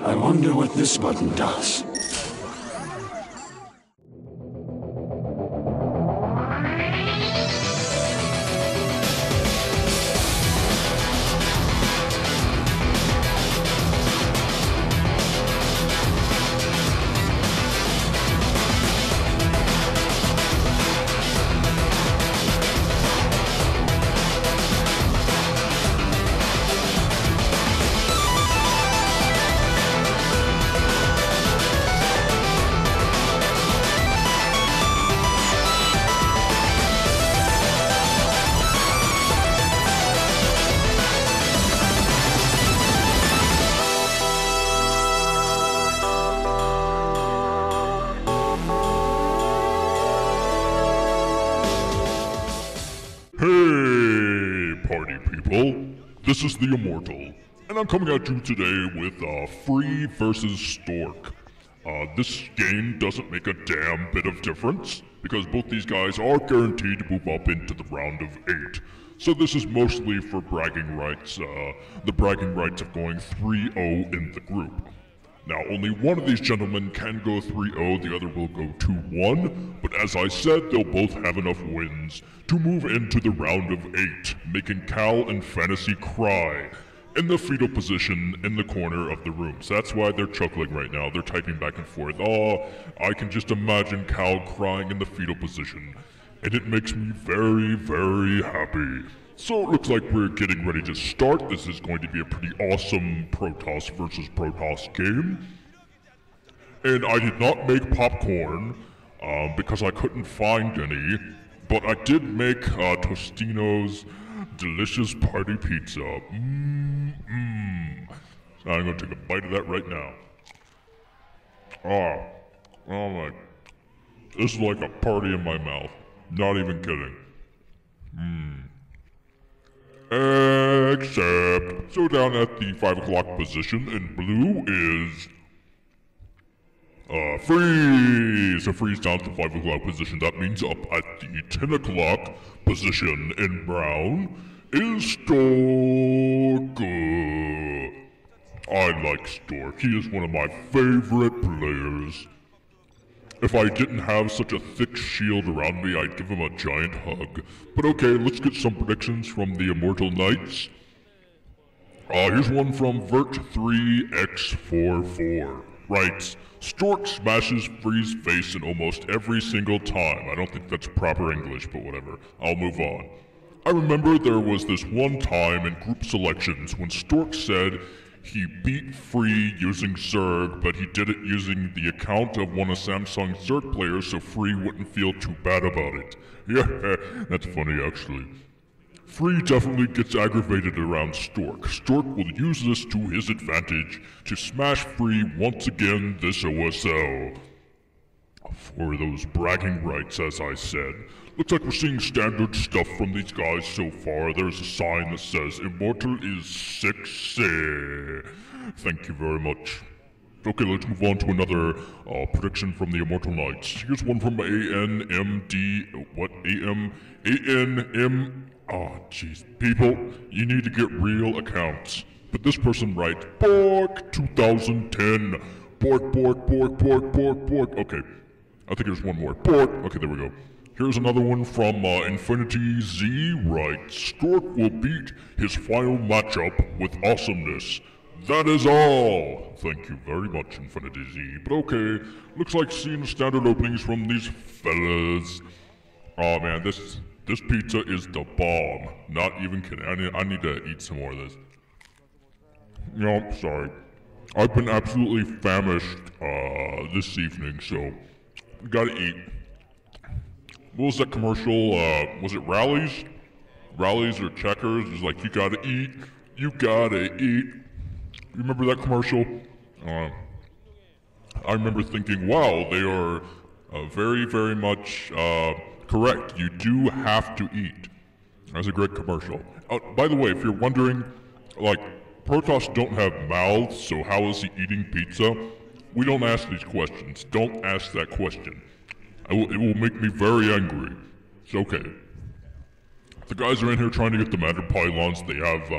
I wonder what this button does. Hey, party people, this is the Immortal, and I'm coming at you today with Free versus Stork. This game doesn't make a damn bit of difference, because both these guys are guaranteed to move up into the round of 8. So this is mostly for bragging rights, the bragging rights of going 3-0 in the group. Now, only one of these gentlemen can go 3-0, the other will go 2-1, but as I said, they'll both have enough wins to move into the round of 8, making Cal and Fantasy cry in the fetal position in the corner of the room. So that's why they're chuckling right now. They're typing back and forth. Oh, I can just imagine Cal crying in the fetal position, and it makes me very, very happy. So it looks like we're getting ready to start. This is going to be a pretty awesome Protoss versus Protoss game. And I did not make popcorn because I couldn't find any, but I did make Tostino's delicious party pizza. So I'm going to take a bite of that right now. Oh my. This is like a party in my mouth. Not even kidding. Except, so down at the 5 o'clock position in blue is Free. So Free's down at the 5 o'clock position. That means up at the 10 o'clock position in brown is Stork. I like Stork. He is one of my favorite players. If I didn't have such a thick shield around me, I'd give him a giant hug. But okay, let's get some predictions from the Immortal Knights. Here's one from Vert3x44. Writes, Stork smashes Free's face in almost every single time. I don't think that's proper English, but whatever. I'll move on. I remember there was this one time in group selections when Stork said he beat Free using Zerg, but he did it using the account of one of Samsung's Zerg players so Free wouldn't feel too bad about it. Yeah, that's funny actually. Free definitely gets aggravated around Stork. Stork will use this to his advantage to smash Free once again this OSL. For those bragging rights, as I said. Looks like we're seeing standard stuff from these guys so far. There's a sign that says, Immortal is sexy. Thank you very much. Okay, let's move on to another prediction from the Immortal Knights. Here's one from Oh, jeez. People, you need to get real accounts. But this person writes, Bork 2010. Bork. Okay, I think there's one more. Bork. Okay, there we go. Here's another one from Infinity Z writes, Stork will beat his final matchup with awesomeness. That is all. Thank you very much, Infinity Z. But okay, looks like seeing standard openings from these fellas. Oh man, this pizza is the bomb. Not even kidding. I need to eat some more of this. No, sorry. I've been absolutely famished this evening, so gotta eat. What was that commercial? Was it Rallies? Rallies or Checkers? It's like, you gotta eat. You gotta eat. You remember that commercial? I remember thinking, wow, they are very, very much correct. You do have to eat. That's a great commercial. By the way, if you're wondering, like, Protoss don't have mouths, so how is he eating pizza? We don't ask these questions. Don't ask that question. It will make me very angry. It's okay. The guys are in here trying to get the matter pylons. They have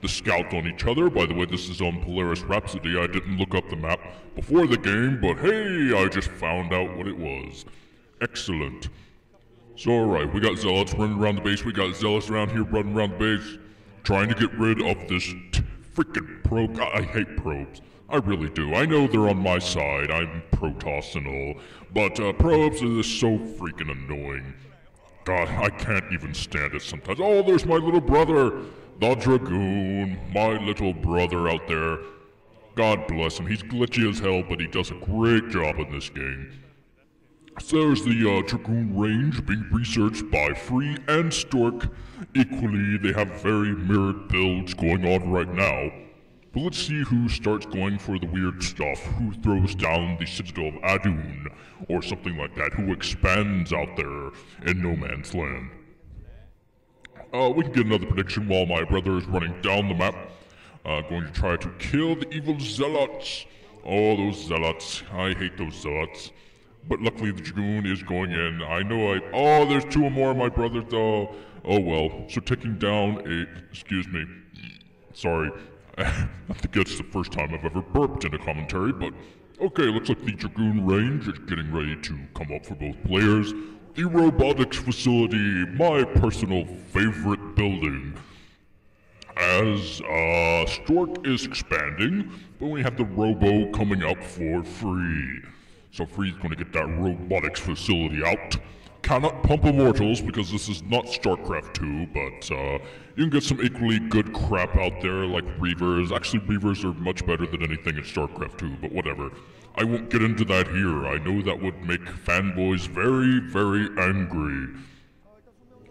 the scout on each other. By the way, this is on Polaris Rhapsody. I didn't look up the map before the game, but hey, I just found out what it was. Excellent. So alright, we got zealots running around the base. We got zealots around here running around the base, trying to get rid of this freaking probe. I hate probes. I really do. I know they're on my side. I'm Protoss and all, but probes are just so freaking annoying. God, I can't even stand it sometimes. Oh, there's my little brother, the Dragoon, my little brother out there. God bless him. He's glitchy as hell, but he does a great job in this game. So there's the Dragoon range being researched by Free and Stork. Equally, they have very mirrored builds going on right now. But let's see who starts going for the weird stuff, who throws down the Citadel of Adun, or something like that, who expands out there in no man's land. We can get another prediction while my brother is running down the map, going to try to kill the evil zealots. Oh, those zealots. I hate those zealots. But luckily the Dragoon is going in. Oh, there's two more of my brothers though. Oh well. So taking down excuse me. Sorry. I think that's the first time I've ever burped in a commentary, but okay, looks like the Dragoon range is getting ready to come up for both players. The robotics facility, my personal favorite building. As Stork is expanding, but we have the Robo coming up for Free. So Free's going to get that robotics facility out. Cannot pump Immortals because this is not StarCraft 2, but you can get some equally good crap out there like Reavers. Actually, Reavers are much better than anything in StarCraft 2, but whatever. I won't get into that here. I know that would make fanboys very, very angry.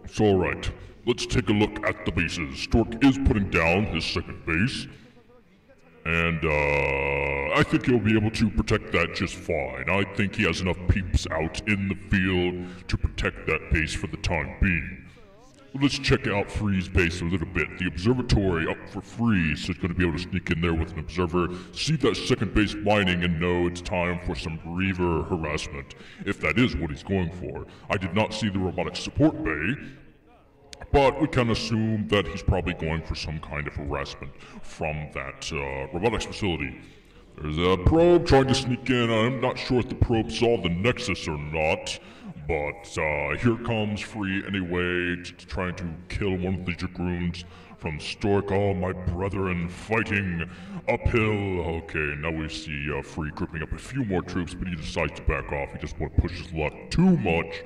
So alright, let's take a look at the bases. Stork is putting down his second base. And I think he'll be able to protect that just fine. I think he has enough peeps out in the field to protect that base for the time being. Let's check out Free's base a little bit. The observatory up for Free, so he's going to be able to sneak in there with an observer, see that second base mining, and know it's time for some Reaver harassment, if that is what he's going for. I did not see the robotic support bay, but we can assume that he's probably going for some kind of harassment from that robotics facility. There's a probe trying to sneak in. I'm not sure if the probe saw the Nexus or not, but here comes Free anyway, trying to kill one of the Dragoons from Stork. Oh, my brethren fighting uphill. Okay, now we see Free gripping up a few more troops, but he decides to back off. He just won't push his luck too much.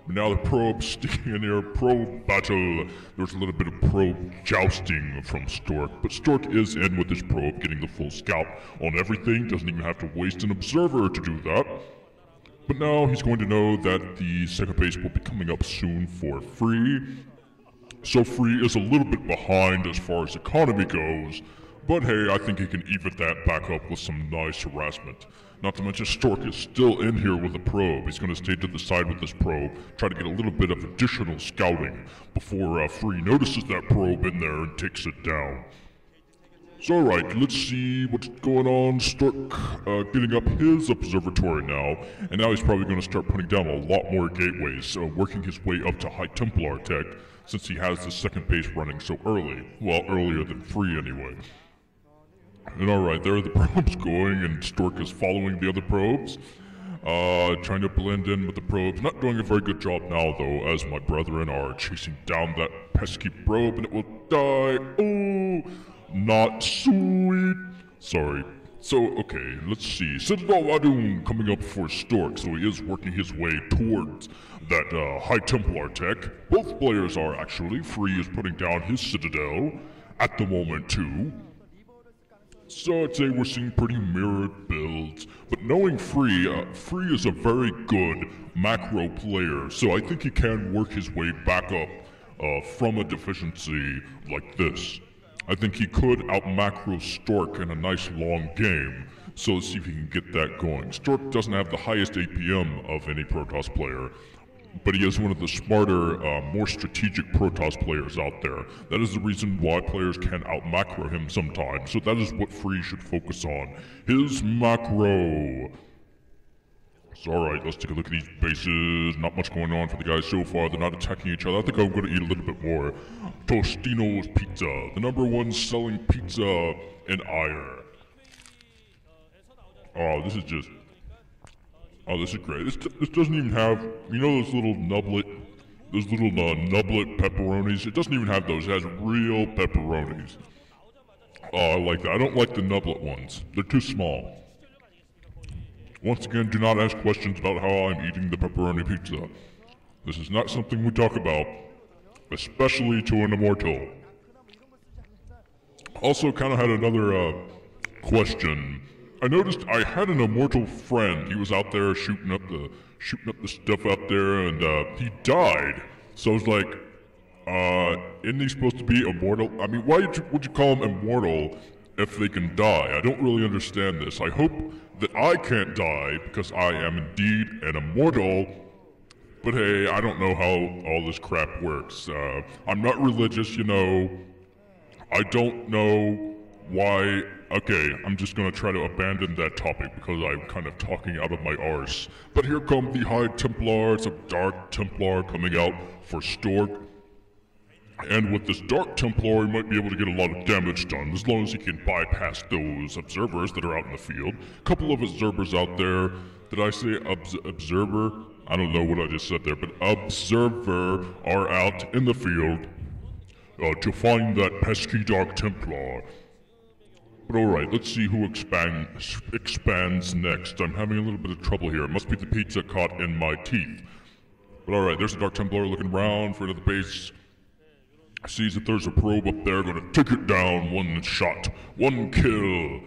Now the probe sticking in there, probe battle. There's a little bit of probe jousting from Stork, but Stork is in with his probe, getting the full scout on everything. Doesn't even have to waste an observer to do that. But now he's going to know that the second base will be coming up soon for Free. So Free is a little bit behind as far as economy goes, but hey, I think he can even that back up with some nice harassment. Not to mention Stork is still in here with a probe. He's going to stay to the side with this probe, try to get a little bit of additional scouting before Free notices that probe in there and takes it down. So alright, let's see what's going on. Stork getting up his observatory now, and now he's probably going to start putting down a lot more gateways, working his way up to High Templar tech, since he has the second base running so early. Well, earlier than Free anyway. And alright, there are the probes going, and Stork is following the other probes. Trying to blend in with the probes. Not doing a very good job now, though, as my brethren are chasing down that pesky probe, and it will die. Oh, not sweet. Sorry. So, okay, let's see. Citadel Adun coming up for Stork, so he is working his way towards that High Templar tech. Both players are, actually. Free is putting down his Citadel at the moment, too. So I'd say we're seeing pretty mirrored builds, but knowing Free, Free is a very good macro player, so I think he can work his way back up from a deficiency like this. I think he could out-macro Stork in a nice long game, so let's see if he can get that going. Stork doesn't have the highest APM of any Protoss player, but he is one of the smarter, more strategic Protoss players out there. That is the reason why players can out-macro him sometimes, so that is what Free should focus on. His macro. So alright, let's take a look at these bases. Not much going on for the guys so far. They're not attacking each other. I think I'm gonna eat a little bit more. Tostino's Pizza, the #1 selling pizza in Ire. Oh, this is just... Oh, this is great. This doesn't even have... You know those little nublet pepperonis? It doesn't even have those. It has real pepperonis. Oh, I like that. I don't like the nublet ones. They're too small. Once again, do not ask questions about how I'm eating the pepperoni pizza. This is not something we talk about, especially to an immortal. Also, kind of had another question. I noticed I had an immortal friend. He was out there shooting up the stuff out there, and he died. So I was like, isn't he supposed to be immortal? I mean, why would you call him immortal if they can die? I don't really understand this. I hope that I can't die because I am indeed an immortal. But hey, I don't know how all this crap works. I'm not religious, you know. I don't know why. Okay, I'm just gonna try to abandon that topic because I'm kind of talking out of my arse. But here come the High Templars of Dark Templar coming out for Stork. And with this Dark Templar, he might be able to get a lot of damage done, as long as he can bypass those observers that are out in the field. A couple of observers out there. Did I say observer? I don't know what I just said there, but observer are out in the field to find that pesky Dark Templar. But alright, let's see who expands next. I'm having a little bit of trouble here. It must be the pizza caught in my teeth. But alright, there's a Dark Templar looking around for another base. Sees that there's a probe up there, gonna take it down. One shot, one kill.